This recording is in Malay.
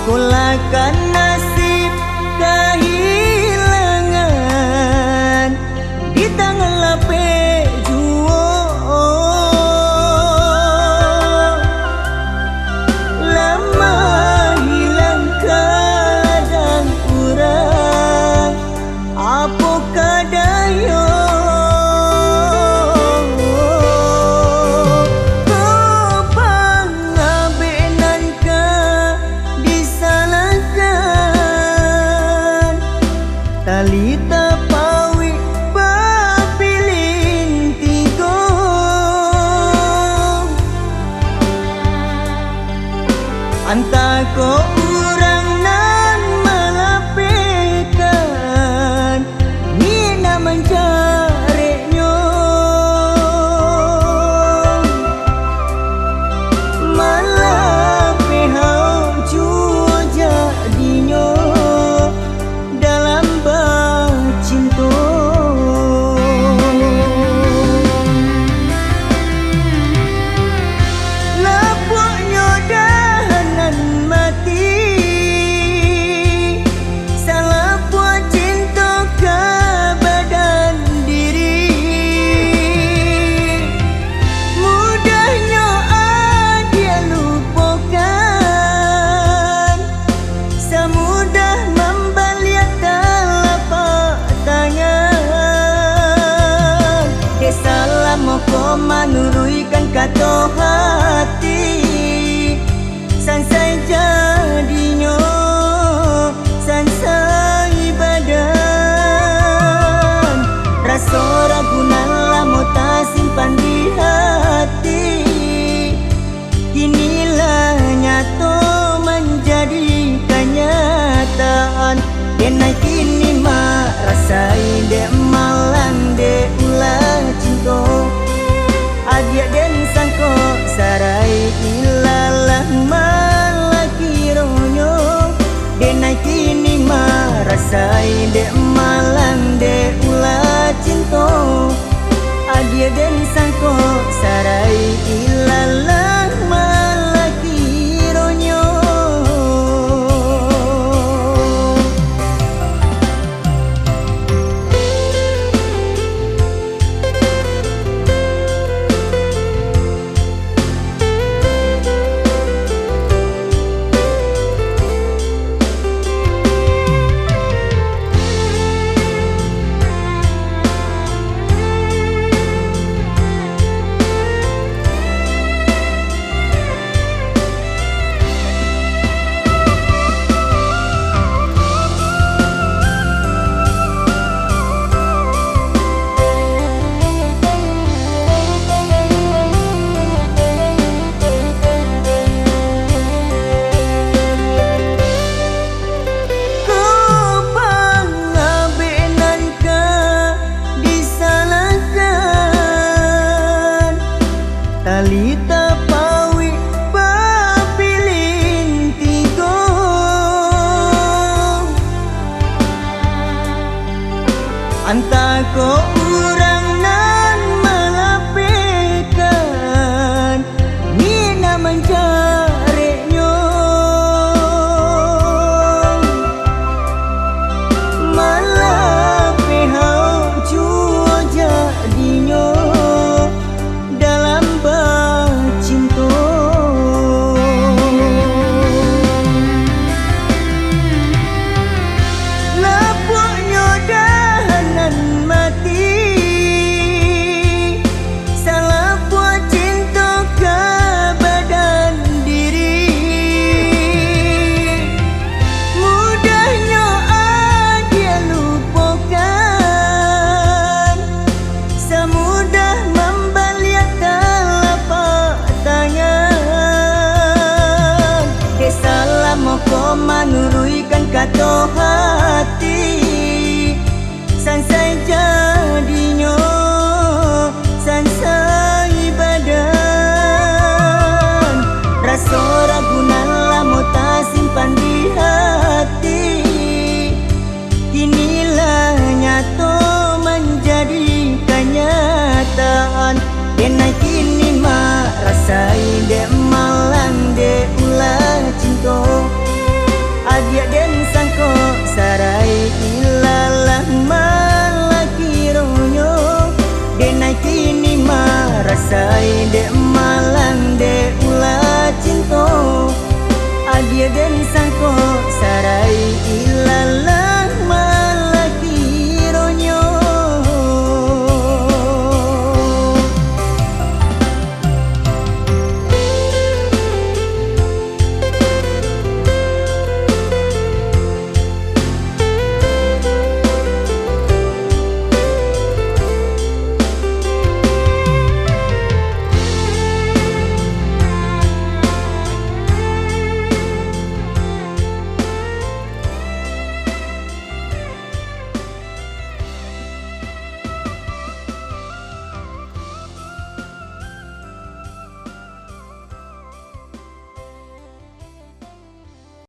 kulakan nasib kehilangan di tangan lape juo. Lama hilang kadang urang apa kadayo. Talita pawi papilin tigo anta ko urang nan malapekan ni na mencari nyo malape hau juo jadinyo dalam bercinta. Lapuknya dahanan mati salah buat cinta ke badan diri. Mudahnya dia lupakan semudah membaliak telapak tangan. Dia salah moko menurunkan kata hati sansai jadinya sansai badan. Rasa ragunan lama tak simpan di hati kinilah nyata menjadi kenyataan. Denai kini mak rasai dek malang dek ulah cinta. Adia den sangko sarai ilalah malaki ronyo. Denai kini mak rasai dek malang dek ulah cinta. Adia den sangko sarai ilalah malaki ronyo. Talita pawi papilin tigo anta ko urang nan malapekan ni na mencari nyo malape hau juo jadinyo dalam bercinta. Lapuknya dahanan mati salah buat cinta ke badan diri. Mudahnya dia lupakan semudah membaliak telapak tangan. Dia salah moko menurunkan kata hati sansai jadinya sansai badan. Rasa